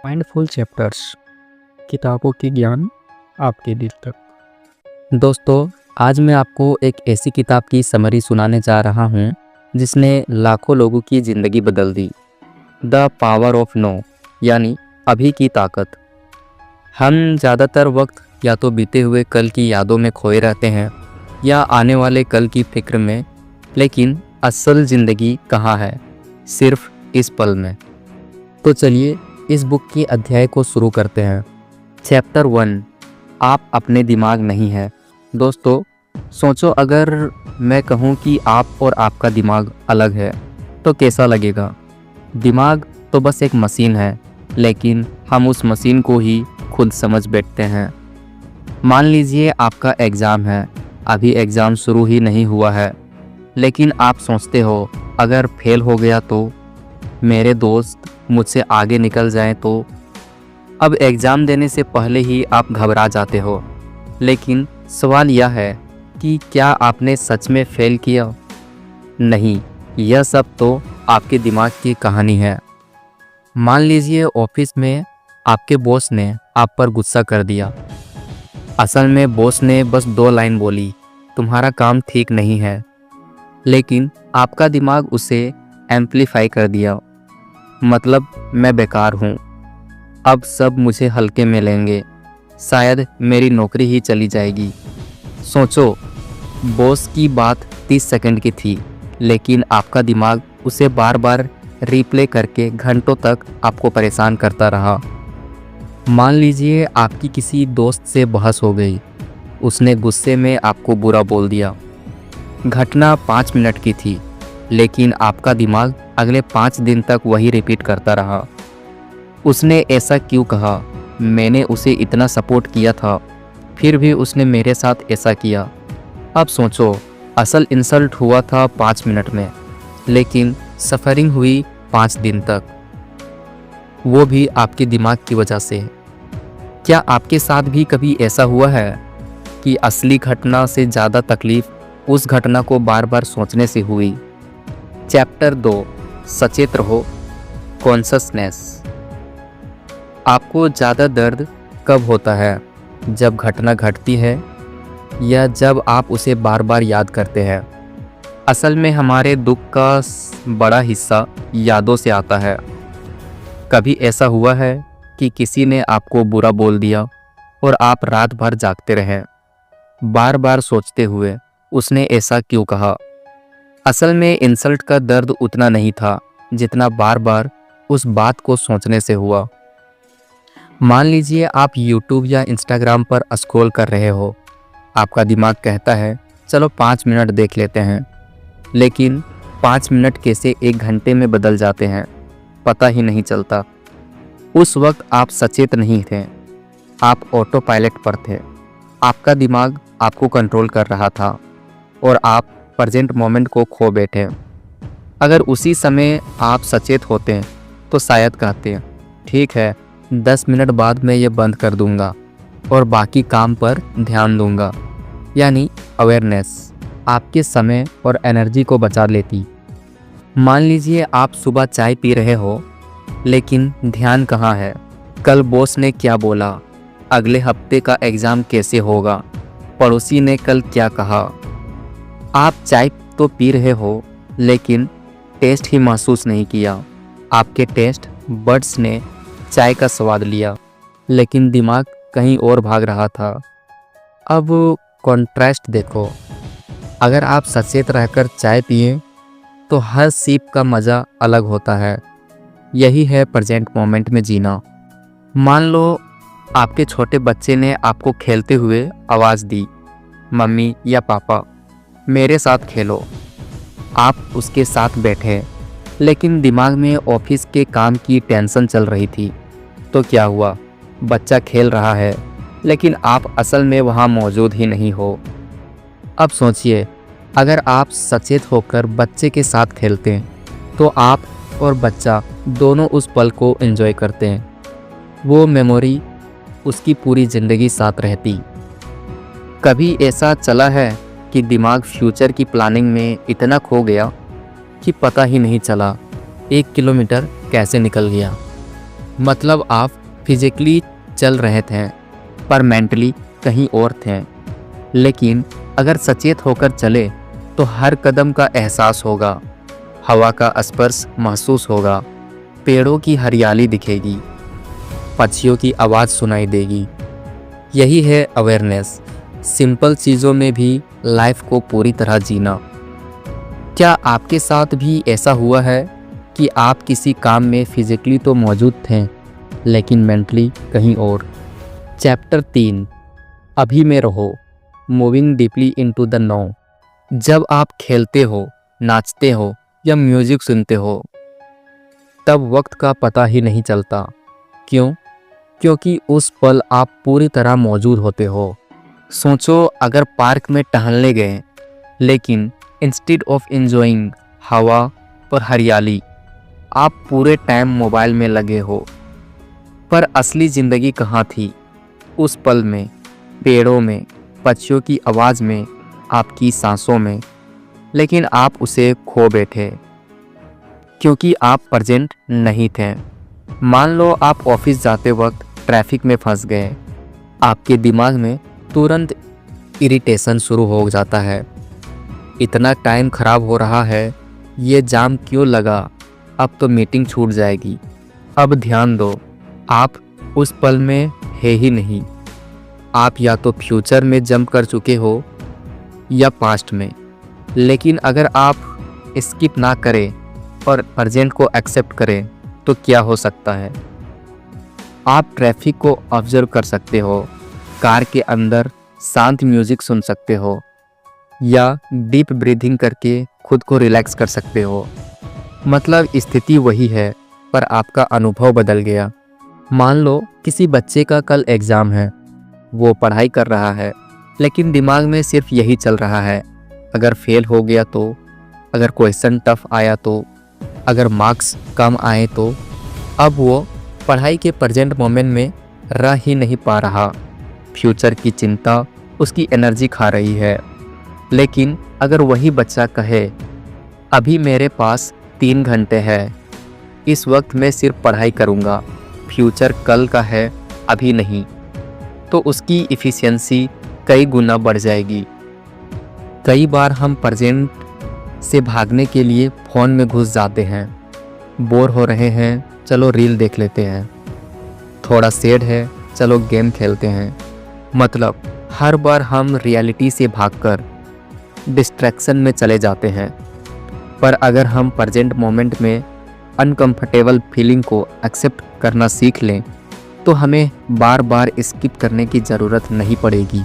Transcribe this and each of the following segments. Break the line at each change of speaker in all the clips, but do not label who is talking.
Mindful chapters, किताबों की ज्ञान आपके दिल तक।
दोस्तों, आज मैं आपको एक ऐसी किताब की समरी सुनाने जा रहा हूँ जिसने लाखों लोगों की ज़िंदगी बदल दी। द पावर ऑफ नो, यानी अभी की ताकत। हम ज़्यादातर वक्त या तो बीते हुए कल की यादों में खोए रहते हैं या आने वाले कल की फिक्र में, लेकिन असल ज़िंदगी कहाँ है? सिर्फ इस पल में। तो चलिए इस बुक की अध्याय को शुरू करते हैं। चैप्टर 1, आप अपने दिमाग नहीं है। दोस्तों, सोचो अगर मैं कहूँ कि आप और आपका दिमाग अलग है तो कैसा लगेगा? दिमाग तो बस एक मशीन है, लेकिन हम उस मशीन को ही खुद समझ बैठते हैं। मान लीजिए आपका एग्ज़ाम है, अभी एग्ज़ाम शुरू ही नहीं हुआ है, लेकिन आप सोचते हो अगर फेल हो गया तो, मेरे दोस्त मुझसे आगे निकल जाएं तो। अब एग्ज़ाम देने से पहले ही आप घबरा जाते हो, लेकिन सवाल यह है कि क्या आपने सच में फेल किया? नहीं, यह सब तो आपके दिमाग की कहानी है। मान लीजिए ऑफिस में आपके बॉस ने आप पर गुस्सा कर दिया। असल में बॉस ने बस 2 लाइन बोली, तुम्हारा काम ठीक नहीं है, लेकिन आपका दिमाग उसे एम्प्लीफाई कर दिया। मतलब मैं बेकार हूँ, अब सब मुझे हल्के में लेंगे, शायद मेरी नौकरी ही चली जाएगी। सोचो, बॉस की बात 30 सेकंड की थी, लेकिन आपका दिमाग उसे बार बार रिप्ले करके घंटों तक आपको परेशान करता रहा। मान लीजिए आपकी किसी दोस्त से बहस हो गई, उसने गुस्से में आपको बुरा बोल दिया। घटना 5 मिनट की थी, लेकिन आपका दिमाग अगले 5 दिन तक वही रिपीट करता रहा। उसने ऐसा क्यों कहा? मैंने उसे इतना सपोर्ट किया था, फिर भी उसने मेरे साथ ऐसा किया। अब सोचो, असल इंसल्ट हुआ था 5 मिनट में, लेकिन सफरिंग हुई 5 दिन तक, वो भी आपके दिमाग की वजह से। क्या आपके साथ भी कभी ऐसा हुआ है कि असली घटना से ज़्यादा तकलीफ उस घटना को बार बार सोचने से हुई? चैप्टर 2, सचेत रहो, कॉन्शसनेस। आपको ज़्यादा दर्द कब होता है? जब घटना घटती है या जब आप उसे बार बार याद करते हैं? असल में हमारे दुख का बड़ा हिस्सा यादों से आता है। कभी ऐसा हुआ है कि किसी ने आपको बुरा बोल दिया और आप रात भर जागते रहे, बार बार सोचते हुए उसने ऐसा क्यों कहा? असल में इंसल्ट का दर्द उतना नहीं था जितना बार बार उस बात को सोचने से हुआ। मान लीजिए आप YouTube या Instagram पर स्क्रॉल कर रहे हो। आपका दिमाग कहता है चलो 5 मिनट देख लेते हैं, लेकिन 5 मिनट कैसे 1 घंटे में बदल जाते हैं पता ही नहीं चलता। उस वक्त आप सचेत नहीं थे, आप ऑटो पायलट पर थे। आपका दिमाग आपको कंट्रोल कर रहा था और आप प्रेजेंट मोमेंट को खो बैठे। अगर उसी समय आप सचेत होते तो शायद कहते ठीक है, 10 मिनट बाद मैं ये बंद कर दूंगा और बाकी काम पर ध्यान दूंगा। यानी अवेयरनेस आपके समय और एनर्जी को बचा लेती। मान लीजिए आप सुबह चाय पी रहे हो, लेकिन ध्यान कहाँ है? कल बॉस ने क्या बोला, अगले हफ्ते का एग्ज़ाम कैसे होगा, पड़ोसी ने कल क्या कहा। आप चाय तो पी रहे हो, लेकिन टेस्ट ही महसूस नहीं किया। आपके टेस्ट बड्स ने चाय का स्वाद लिया, लेकिन दिमाग कहीं और भाग रहा था। अब कॉन्ट्रास्ट देखो, अगर आप सचेत रहकर चाय पिए तो हर सिप का मज़ा अलग होता है। यही है प्रेजेंट मोमेंट में जीना। मान लो आपके छोटे बच्चे ने आपको खेलते हुए आवाज़ दी, मम्मी या पापा मेरे साथ खेलो। आप उसके साथ बैठे, लेकिन दिमाग में ऑफिस के काम की टेंशन चल रही थी। तो क्या हुआ? बच्चा खेल रहा है, लेकिन आप असल में वहाँ मौजूद ही नहीं हो। अब सोचिए, अगर आप सचेत होकर बच्चे के साथ खेलते तो आप और बच्चा दोनों उस पल को एंजॉय करते हैं। वो मेमोरी उसकी पूरी ज़िंदगी साथ रहती। कभी ऐसा चला है कि दिमाग फ्यूचर की प्लानिंग में इतना खो गया कि पता ही नहीं चला 1 किलोमीटर कैसे निकल गया। मतलब आप फिजिकली चल रहे थे पर मेंटली कहीं और थे। लेकिन अगर सचेत होकर चले तो हर कदम का एहसास होगा, हवा का स्पर्श महसूस होगा, पेड़ों की हरियाली दिखेगी, पक्षियों की आवाज़ सुनाई देगी। यही है अवेयरनेस, सिंपल चीज़ों में भी लाइफ को पूरी तरह जीना। क्या आपके साथ भी ऐसा हुआ है कि आप किसी काम में फिजिकली तो मौजूद थे लेकिन मेंटली कहीं और? चैप्टर 3, अभी में रहो, moving deeply into the now. जब आप खेलते हो, नाचते हो या म्यूजिक सुनते हो तब वक्त का पता ही नहीं चलता। क्यों? क्योंकि उस पल आप पूरी तरह मौजूद होते हो। सोचो, अगर पार्क में टहलने गए लेकिन इंस्टेड ऑफ एंजॉइंग हवा और हरियाली आप पूरे टाइम मोबाइल में लगे हो। पर असली ज़िंदगी कहाँ थी? उस पल में, पेड़ों में, पक्षियों की आवाज़ में, आपकी सांसों में। लेकिन आप उसे खो बैठे क्योंकि आप प्रेजेंट नहीं थे। मान लो आप ऑफिस जाते वक्त ट्रैफिक में फंस गए। आपके दिमाग में तुरंत इरिटेशन शुरू हो जाता है। इतना टाइम खराब हो रहा है, ये जाम क्यों लगा, अब तो मीटिंग छूट जाएगी। अब ध्यान दो, आप उस पल में है ही नहीं। आप या तो फ्यूचर में जंप कर चुके हो या पास्ट में। लेकिन अगर आप स्किप ना करें और प्रेजेंट को एक्सेप्ट करें तो क्या हो सकता है? आप ट्रैफिक को ऑब्जर्व कर सकते हो, कार के अंदर शांत म्यूजिक सुन सकते हो या डीप ब्रीथिंग करके खुद को रिलैक्स कर सकते हो। मतलब स्थिति वही है पर आपका अनुभव बदल गया। मान लो किसी बच्चे का कल एग्ज़ाम है, वो पढ़ाई कर रहा है लेकिन दिमाग में सिर्फ यही चल रहा है, अगर फेल हो गया तो, अगर क्वेश्चन टफ आया तो, अगर मार्क्स कम आए तो। अब वो पढ़ाई के प्रेजेंट मोमेंट में रह ही नहीं पा रहा। फ्यूचर की चिंता उसकी एनर्जी खा रही है। लेकिन अगर वही बच्चा कहे, अभी मेरे पास 3 घंटे है, इस वक्त मैं सिर्फ पढ़ाई करूँगा, फ्यूचर कल का है अभी नहीं, तो उसकी इफ़िशियंसी कई गुना बढ़ जाएगी। कई बार हम प्रेजेंट से भागने के लिए फ़ोन में घुस जाते हैं। बोर हो रहे हैं, चलो रील देख लेते हैं। थोड़ा सैड है, चलो गेम खेलते हैं। मतलब हर बार हम रियलिटी से भागकर डिस्ट्रैक्शन में चले जाते हैं। पर अगर हम प्रेजेंट मोमेंट में अनकंफर्टेबल फीलिंग को एक्सेप्ट करना सीख लें तो हमें बार बार स्किप करने की ज़रूरत नहीं पड़ेगी।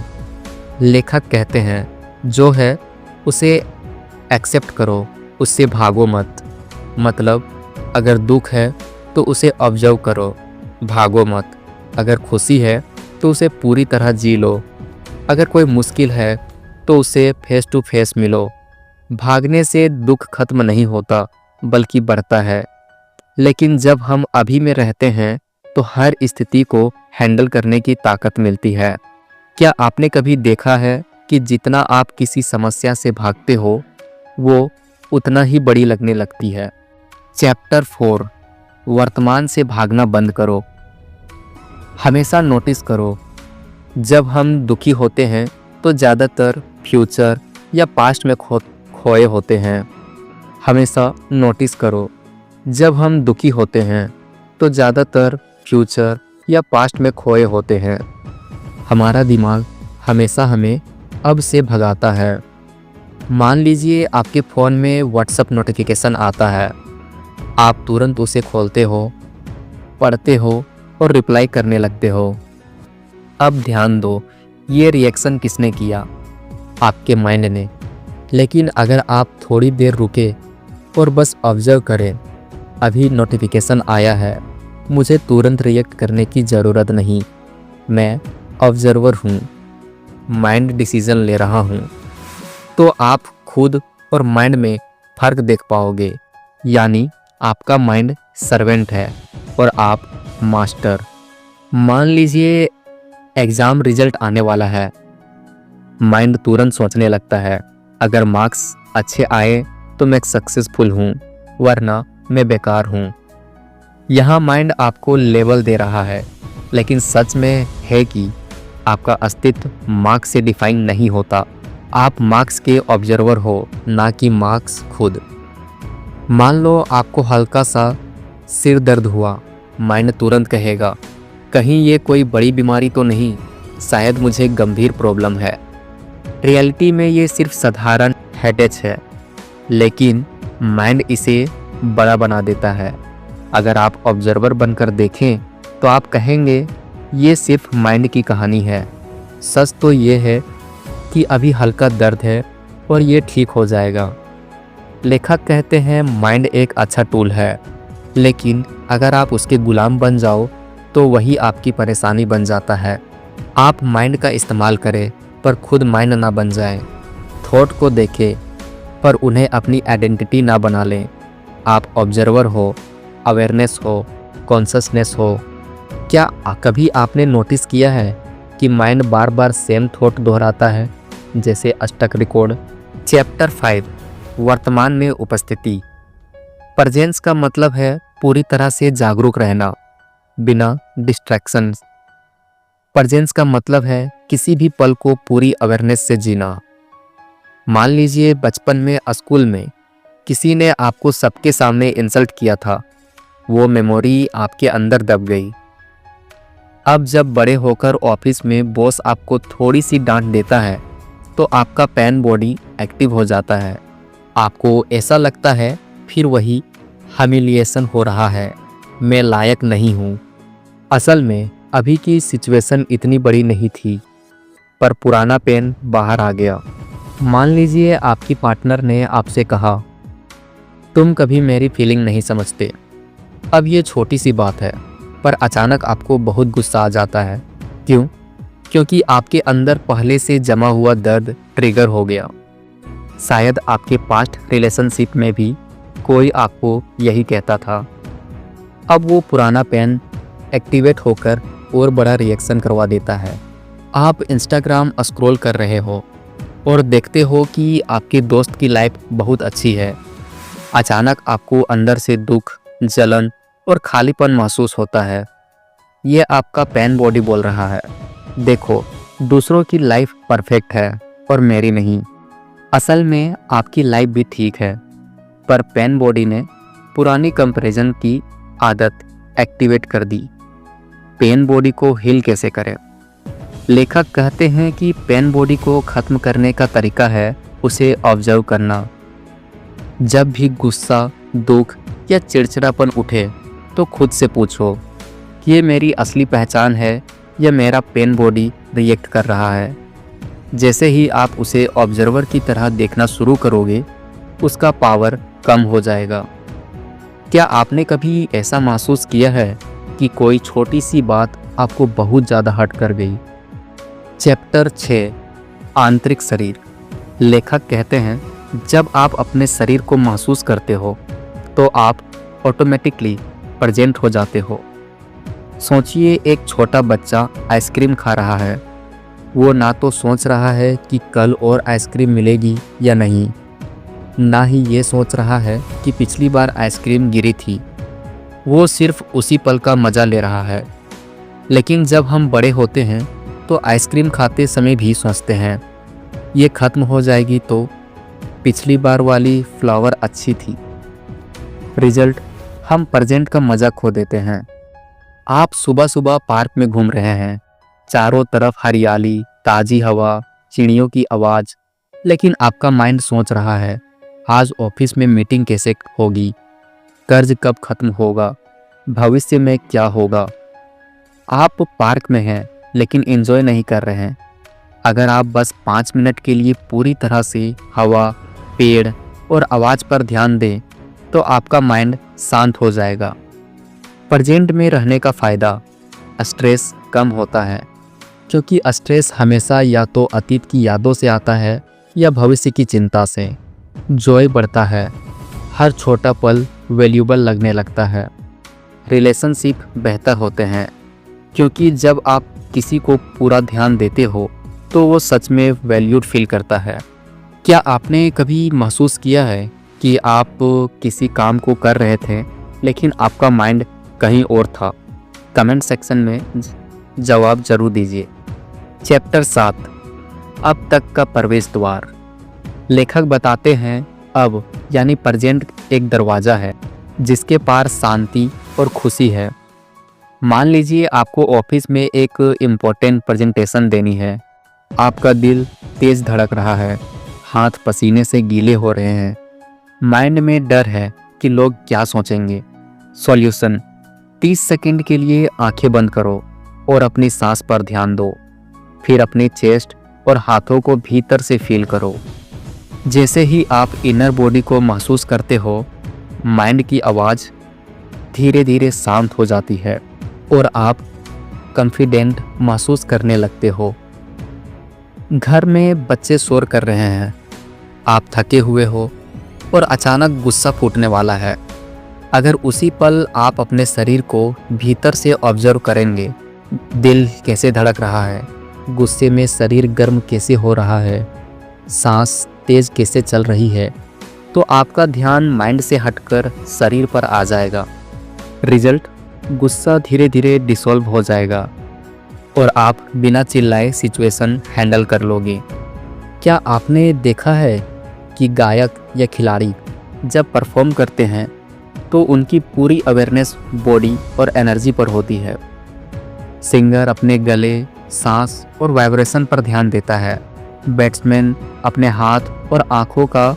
लेखक कहते हैं, जो है उसे एक्सेप्ट करो, उससे भागो मत। मतलब अगर दुख है तो उसे ऑब्जर्व करो, भागो मत। अगर खुशी है तो उसे पूरी तरह जी लो। अगर कोई मुश्किल है तो उसे फेस टू फेस मिलो। भागने से दुख खत्म नहीं होता बल्कि बढ़ता है। लेकिन जब हम अभी में रहते हैं तो हर स्थिति को हैंडल करने की ताकत मिलती है। क्या आपने कभी देखा है कि जितना आप किसी समस्या से भागते हो वो उतना ही बड़ी लगने लगती है? चैप्टर 4, वर्तमान से भागना बंद करो। हमेशा नोटिस करो, जब हम दुखी होते हैं तो ज़्यादातर फ्यूचर या पास्ट में खोए होते हैं। हमेशा नोटिस करो, जब हम दुखी होते हैं तो ज़्यादातर फ्यूचर या पास्ट में खोए होते हैं। हमारा दिमाग हमेशा हमें अब से भगाता है। मान लीजिए आपके फ़ोन में व्हाट्सएप नोटिफिकेशन आता है, आप तुरंत उसे खोलते हो, पढ़ते हो और रिप्लाई करने लगते हो। अब ध्यान दो, ये रिएक्शन किसने किया? आपके माइंड ने। लेकिन अगर आप थोड़ी देर रुके और बस ऑब्जर्व करें, अभी नोटिफिकेशन आया है, मुझे तुरंत रिएक्ट करने की ज़रूरत नहीं, मैं ऑब्जर्वर हूँ, माइंड डिसीजन ले रहा हूँ, तो आप खुद और माइंड में फ़र्क देख पाओगे। यानी आपका माइंड सर्वेंट है और आप मास्टर। मान लीजिए एग्ज़ाम रिजल्ट आने वाला है, माइंड तुरंत सोचने लगता है, अगर मार्क्स अच्छे आए तो मैं सक्सेसफुल हूँ, वरना मैं बेकार हूँ। यहाँ माइंड आपको लेवल दे रहा है, लेकिन सच में है कि आपका अस्तित्व मार्क्स से डिफाइन नहीं होता। आप मार्क्स के ऑब्जर्वर हो, ना कि मार्क्स खुद। मान लो आपको हल्का सा सिर दर्द हुआ, माइंड तुरंत कहेगा कहीं ये कोई बड़ी बीमारी तो नहीं, शायद मुझे गंभीर प्रॉब्लम है। रियलिटी में ये सिर्फ साधारण हेडेक है, लेकिन माइंड इसे बड़ा बना देता है। अगर आप ऑब्जर्वर बनकर देखें तो आप कहेंगे ये सिर्फ माइंड की कहानी है। सच तो ये है कि अभी हल्का दर्द है और ये ठीक हो जाएगा। लेखक कहते हैं माइंड एक अच्छा टूल है, लेकिन अगर आप उसके गुलाम बन जाओ तो वही आपकी परेशानी बन जाता है। आप माइंड का इस्तेमाल करें पर खुद माइंड ना बन जाए। थॉट को देखें पर उन्हें अपनी आइडेंटिटी ना बना लें। आप ऑब्जर्वर हो, अवेयरनेस हो, कॉन्शसनेस हो। क्या कभी आपने नोटिस किया है कि माइंड बार बार सेम थॉट दोहराता है, जैसे अष्टक रिकॉर्ड। चैप्टर 5 वर्तमान में उपस्थिति। प्रेजेंस का मतलब है पूरी तरह से जागरूक रहना, बिना डिस्ट्रैक्शंस। प्रेजेंस का मतलब है किसी भी पल को पूरी अवेयरनेस से जीना। मान लीजिए बचपन में स्कूल में किसी ने आपको सबके सामने इंसल्ट किया था, वो मेमोरी आपके अंदर दब गई। अब जब बड़े होकर ऑफिस में बॉस आपको थोड़ी सी डांट देता है तो आपका पेन बॉडी एक्टिव हो जाता है। आपको ऐसा लगता है फिर वही ह्यूमिलिएशन हो रहा है, मैं लायक नहीं हूँ। असल में अभी की सिचुएशन इतनी बड़ी नहीं थी, पर पुराना पेन बाहर आ गया। मान लीजिए आपकी पार्टनर ने आपसे कहा तुम कभी मेरी फीलिंग नहीं समझते। अब ये छोटी सी बात है, पर अचानक आपको बहुत गुस्सा आ जाता है। क्यों? क्योंकि आपके अंदर पहले से जमा हुआ दर्द ट्रिगर हो गया। शायद आपके पास्ट रिलेशनशिप में भी कोई आपको यही कहता था। अब वो पुराना पेन एक्टिवेट होकर और बड़ा रिएक्शन करवा देता है। आप इंस्टाग्राम स्क्रॉल कर रहे हो और देखते हो कि आपके दोस्त की लाइफ बहुत अच्छी है। अचानक आपको अंदर से दुख, जलन और खालीपन महसूस होता है। ये आपका पेन बॉडी बोल रहा है, देखो दूसरों की लाइफ परफेक्ट है और मेरी नहीं। असल में आपकी लाइफ भी ठीक है, पर पेन बॉडी ने पुरानी कंपैरिजन की आदत एक्टिवेट कर दी। पेन बॉडी को हील कैसे करें? लेखक कहते हैं कि पेन बॉडी को ख़त्म करने का तरीका है उसे ऑब्जर्व करना। जब भी गुस्सा, दुख या चिड़चिड़ापन उठे तो खुद से पूछो कि ये मेरी असली पहचान है या मेरा पेन बॉडी रिएक्ट कर रहा है। जैसे ही आप उसे ऑब्जर्वर की तरह देखना शुरू करोगे, उसका पावर कम हो जाएगा। क्या आपने कभी ऐसा महसूस किया है कि कोई छोटी सी बात आपको बहुत ज़्यादा हर्ट कर गई? चैप्टर 6 आंतरिक शरीर। लेखक कहते हैं जब आप अपने शरीर को महसूस करते हो तो आप ऑटोमेटिकली प्रेजेंट हो जाते हो। सोचिए एक छोटा बच्चा आइसक्रीम खा रहा है। वो ना तो सोच रहा है कि कल और आइसक्रीम मिलेगी या नहीं, ना ही ये सोच रहा है कि पिछली बार आइसक्रीम गिरी थी। वो सिर्फ उसी पल का मज़ा ले रहा है। लेकिन जब हम बड़े होते हैं तो आइसक्रीम खाते समय भी सोचते हैं ये ख़त्म हो जाएगी तो पिछली बार वाली फ्लावर अच्छी थी। रिजल्ट, हम प्रेजेंट का मज़ा खो देते हैं। आप सुबह सुबह पार्क में घूम रहे हैं, चारों तरफ हरियाली, ताज़ी हवा, चिड़ियों की आवाज़, लेकिन आपका माइंड सोच रहा है आज ऑफिस में मीटिंग कैसे होगी, कर्ज कब खत्म होगा, भविष्य में क्या होगा। आप पार्क में हैं लेकिन एंजॉय नहीं कर रहे हैं। अगर आप बस 5 मिनट के लिए पूरी तरह से हवा, पेड़ और आवाज़ पर ध्यान दें तो आपका माइंड शांत हो जाएगा। प्रेजेंट में रहने का फ़ायदा, स्ट्रेस कम होता है, क्योंकि स्ट्रेस हमेशा या तो अतीत की यादों से आता है या भविष्य की चिंता से। जॉय बढ़ता है, हर छोटा पल वैल्यूबल लगने लगता है। रिलेशनशिप बेहतर होते हैं, क्योंकि जब आप किसी को पूरा ध्यान देते हो तो वो सच में वैल्यूड फील करता है। क्या आपने कभी महसूस किया है कि आप किसी काम को कर रहे थे लेकिन आपका माइंड कहीं और था? कमेंट सेक्शन में जवाब जरूर दीजिए। चैप्टर 7 अब तक का प्रवेश द्वार। लेखक बताते हैं अब यानी प्रेजेंट एक दरवाज़ा है जिसके पार शांति और खुशी है। मान लीजिए आपको ऑफिस में एक इम्पोर्टेंट प्रेजेंटेशन देनी है। आपका दिल तेज धड़क रहा है, हाथ पसीने से गीले हो रहे हैं, माइंड में डर है कि लोग क्या सोचेंगे। सॉल्यूशन, 30 सेकंड के लिए आंखें बंद करो और अपनी सांस पर ध्यान दो। फिर अपने चेस्ट और हाथों को भीतर से फील करो। जैसे ही आप इनर बॉडी को महसूस करते हो, माइंड की आवाज़ धीरे धीरे शांत हो जाती है और आप कॉन्फिडेंट महसूस करने लगते हो। घर में बच्चे शोर कर रहे हैं, आप थके हुए हो और अचानक गुस्सा फूटने वाला है। अगर उसी पल आप अपने शरीर को भीतर से ऑब्जर्व करेंगे, दिल कैसे धड़क रहा है, गुस्से में शरीर गर्म कैसे हो रहा है, सांस तेज कैसे चल रही है, तो आपका ध्यान माइंड से हटकर शरीर पर आ जाएगा। रिजल्ट, गुस्सा धीरे धीरे डिसॉल्व हो जाएगा और आप बिना चिल्लाए सिचुएशन हैंडल कर लोगे। क्या आपने देखा है कि गायक या खिलाड़ी जब परफॉर्म करते हैं तो उनकी पूरी अवेयरनेस बॉडी और एनर्जी पर होती है। सिंगर अपने गले, सांस और वाइब्रेशन पर ध्यान देता है। बैट्समैन अपने हाथ और आँखों का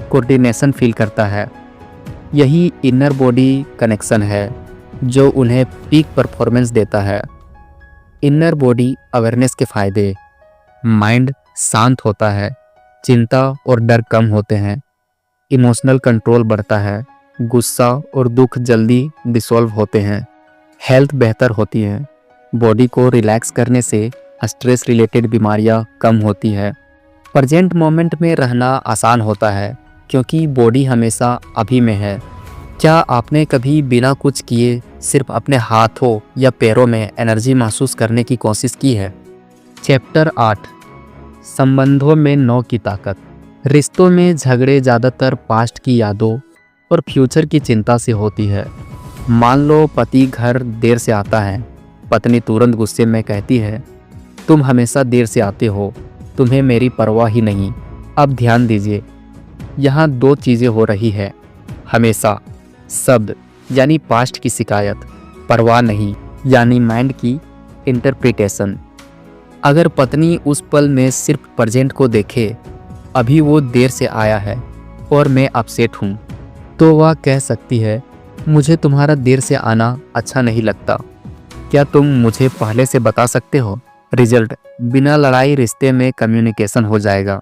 कोऑर्डिनेशन फील करता है। यही इनर बॉडी कनेक्शन है जो उन्हें पीक परफॉर्मेंस देता है। इनर बॉडी अवेयरनेस के फायदे, माइंड शांत होता है, चिंता और डर कम होते हैं, इमोशनल कंट्रोल बढ़ता है, गुस्सा और दुख जल्दी डिसॉल्व होते हैं, हेल्थ बेहतर होती है, बॉडी को रिलैक्स करने से स्ट्रेस रिलेटेड बीमारियां कम होती है। प्रेजेंट मोमेंट में रहना आसान होता है क्योंकि बॉडी हमेशा अभी में है। क्या आपने कभी बिना कुछ किए सिर्फ अपने हाथों या पैरों में एनर्जी महसूस करने की कोशिश की है? चैप्टर 8 संबंधों में 9 की ताकत। रिश्तों में झगड़े ज़्यादातर पास्ट की यादों और फ्यूचर की चिंता से होती है। मान लो पति घर देर से आता है, पत्नी तुरंत गुस्से में कहती है, तुम हमेशा देर से आते हो, तुम्हें मेरी परवाह ही नहीं। अब ध्यान दीजिए, यहाँ 2 चीज़ें हो रही है। हमेशा शब्द यानी पास्ट की शिकायत, परवाह नहीं यानी माइंड की इंटरप्रिटेशन। अगर पत्नी उस पल में सिर्फ प्रेजेंट को देखे, अभी वो देर से आया है और मैं अपसेट हूँ, तो वह कह सकती है, मुझे तुम्हारा देर से आना अच्छा नहीं लगता, क्या तुम मुझे पहले से बता सकते हो? रिजल्ट, बिना लड़ाई रिश्ते में कम्युनिकेशन हो जाएगा।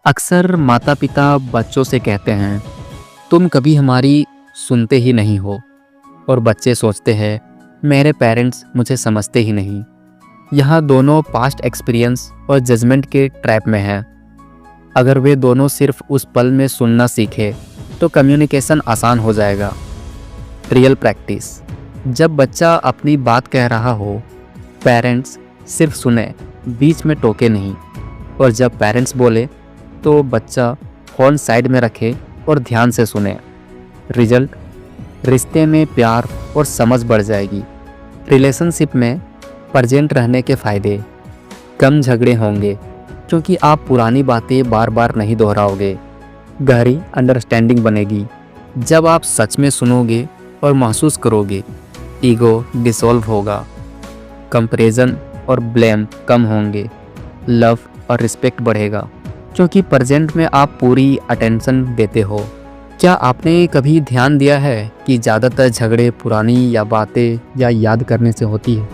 अक्सर माता पिता बच्चों से कहते हैं, तुम कभी हमारी सुनते ही नहीं हो, और बच्चे सोचते हैं मेरे पेरेंट्स मुझे समझते ही नहीं। यहाँ दोनों पास्ट एक्सपीरियंस और जजमेंट के ट्रैप में हैं। अगर वे दोनों सिर्फ उस पल में सुनना सीखे तो कम्युनिकेशन आसान हो जाएगा। रियल प्रैक्टिस, जब बच्चा अपनी बात कह रहा हो, पेरेंट्स सिर्फ सुने, बीच में टोके नहीं, और जब पेरेंट्स बोले तो बच्चा फ़ोन साइड में रखे और ध्यान से सुने। रिजल्ट, रिश्ते में प्यार और समझ बढ़ जाएगी। रिलेशनशिप में प्रेजेंट रहने के फ़ायदे, कम झगड़े होंगे क्योंकि आप पुरानी बातें बार बार नहीं दोहराओगे। गहरी अंडरस्टैंडिंग बनेगी जब आप सच में सुनोगे और महसूस करोगे। ईगो डिसॉल्व होगा, कंपैरिजन और ब्लेम कम होंगे, लव और रिस्पेक्ट बढ़ेगा क्योंकि प्रेजेंट में आप पूरी अटेंशन देते हो। क्या आपने कभी ध्यान दिया है कि ज़्यादातर झगड़े पुरानी या बातें या याद करने से होती है?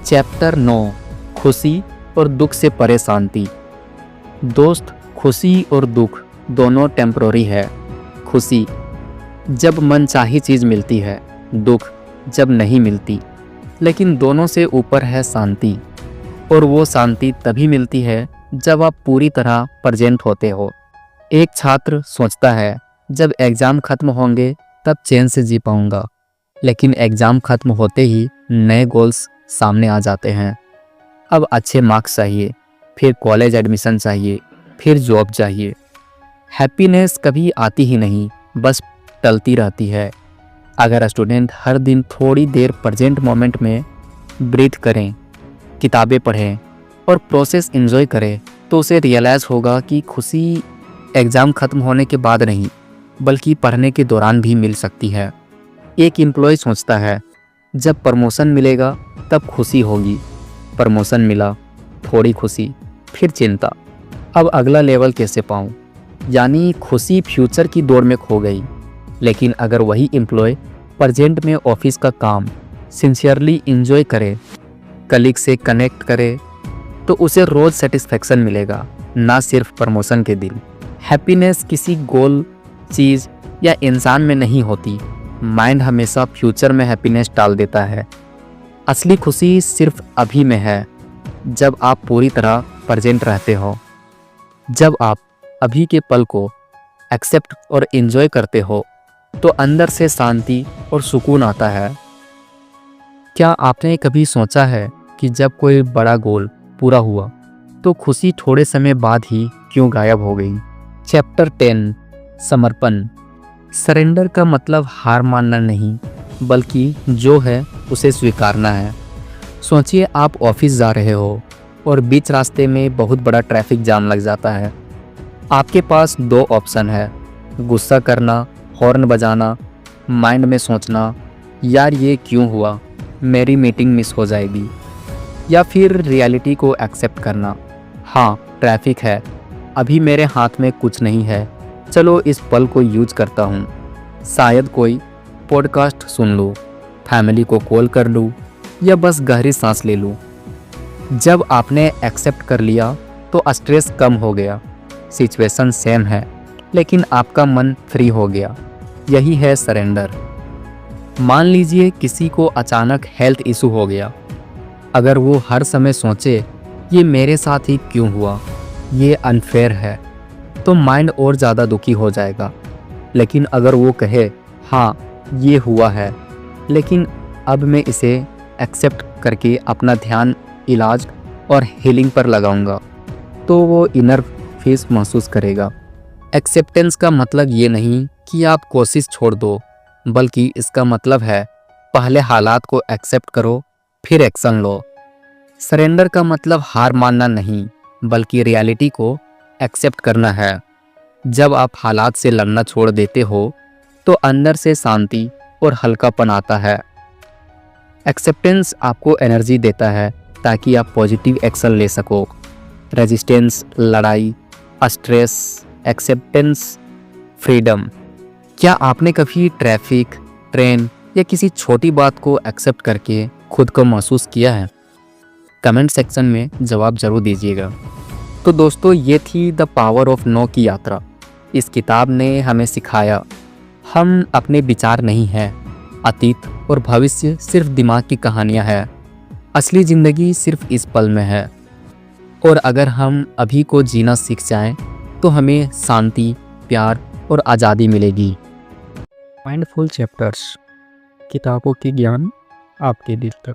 चैप्टर 9 खुशी और दुख से परे शांति। दोस्त, खुशी और दुख दोनों टेम्पररी है। खुशी जब मनचाही चीज़ मिलती है, दुख जब नहीं मिलती, लेकिन दोनों से ऊपर है शांति, और वो शांति तभी मिलती है जब आप पूरी तरह प्रेजेंट होते हो। एक छात्र सोचता है जब एग्ज़ाम ख़त्म होंगे तब चैन से जी पाऊंगा, लेकिन एग्ज़ाम ख़त्म होते ही नए गोल्स सामने आ जाते हैं। अब अच्छे मार्क्स चाहिए, फिर कॉलेज एडमिशन चाहिए, फिर जॉब चाहिए। हैप्पीनेस कभी आती ही नहीं, बस टलती रहती है। अगर स्टूडेंट हर दिन थोड़ी देर प्रेजेंट मोमेंट में ब्रीथ करें, किताबें पढ़ें और प्रोसेस एंजॉय करें, तो उसे रियलाइज़ होगा कि खुशी एग्ज़ाम ख़त्म होने के बाद नहीं, बल्कि पढ़ने के दौरान भी मिल सकती है। एक एम्प्लॉय सोचता है जब प्रमोशन मिलेगा तब खुशी होगी, प्रमोशन मिला, थोड़ी खुशी, फिर चिंता, अब अगला लेवल कैसे पाऊँ, यानी खुशी फ्यूचर की दौड़ में खो गई। लेकिन अगर वही एम्प्लॉय प्रेजेंट में ऑफिस का काम सिंसियरली एंजॉय करे, कलीग से कनेक्ट करे, तो उसे रोज़ सेटिस्फेक्शन मिलेगा, ना सिर्फ प्रमोशन के दिन। हैप्पीनेस किसी गोल, चीज़ या इंसान में नहीं होती। माइंड हमेशा फ्यूचर में हैप्पीनेस डाल देता है। असली खुशी सिर्फ अभी में है, जब आप पूरी तरह प्रेजेंट रहते हो। जब आप अभी के पल को एक्सेप्ट और एंजॉय करते हो, तो अंदर से शांति और सुकून आता है। क्या आपने कभी सोचा है कि जब कोई बड़ा गोल पूरा हुआ तो खुशी थोड़े समय बाद ही क्यों गायब हो गई? चैप्टर 10 समर्पण। सरेंडर का मतलब हार मानना नहीं, बल्कि जो है उसे स्वीकारना है। सोचिए आप ऑफिस जा रहे हो और बीच रास्ते में बहुत बड़ा ट्रैफिक जाम लग जाता है। आपके पास दो ऑप्शन है, गुस्सा करना, हॉर्न बजाना, माइंड में सोचना यार ये क्यों हुआ, मेरी मीटिंग मिस हो जाएगी, या फिर रियलिटी को एक्सेप्ट करना, हाँ ट्रैफिक है, अभी मेरे हाथ में कुछ नहीं है, चलो इस पल को यूज करता हूँ, शायद कोई पॉडकास्ट सुन लूँ, फैमिली को कॉल कर लूँ, या बस गहरी सांस ले लूँ। जब आपने एक्सेप्ट कर लिया तो स्ट्रेस कम हो गया, सिचुएशन सेम है लेकिन आपका मन फ्री हो गया। यही है सरेंडर। मान लीजिए किसी को अचानक हेल्थ इशू हो गया, अगर वो हर समय सोचे ये मेरे साथ ही क्यों हुआ, ये अनफेयर है, तो माइंड और ज़्यादा दुखी हो जाएगा। लेकिन अगर वो कहे हाँ ये हुआ है, लेकिन अब मैं इसे एक्सेप्ट करके अपना ध्यान इलाज और हीलिंग पर लगाऊंगा, तो वो इनर पीस महसूस करेगा। एक्सेप्टेंस का मतलब ये नहीं कि आप कोशिश छोड़ दो, बल्कि इसका मतलब है पहले हालात को एक्सेप्ट करो, फिर एक्शन लो। सरेंडर का मतलब हार मानना नहीं, बल्कि रियलिटी को एक्सेप्ट करना है। जब आप हालात से लड़ना छोड़ देते हो, तो अंदर से शांति और हल्कापन आता है। एक्सेप्टेंस आपको एनर्जी देता है ताकि आप पॉजिटिव एक्शन ले सको। रेजिस्टेंस लड़ाई, स्ट्रेस, एक्सेप्टेंस फ्रीडम। क्या आपने कभी ट्रैफिक, ट्रेन या किसी छोटी बात को एक्सेप्ट करके खुद को महसूस किया है? कमेंट सेक्शन में जवाब जरूर दीजिएगा। तो दोस्तों, ये थी द पावर ऑफ नो की यात्रा। इस किताब ने हमें सिखाया हम अपने विचार नहीं हैं, अतीत और भविष्य सिर्फ दिमाग की कहानियाँ हैं, असली ज़िंदगी सिर्फ इस पल में है। और अगर हम अभी को जीना सीख जाएं, तो हमें शांति, प्यार और आज़ादी मिलेगी।
माइंडफुल चैप्टर्स, किताबों की ज्ञान आपके दिल तक।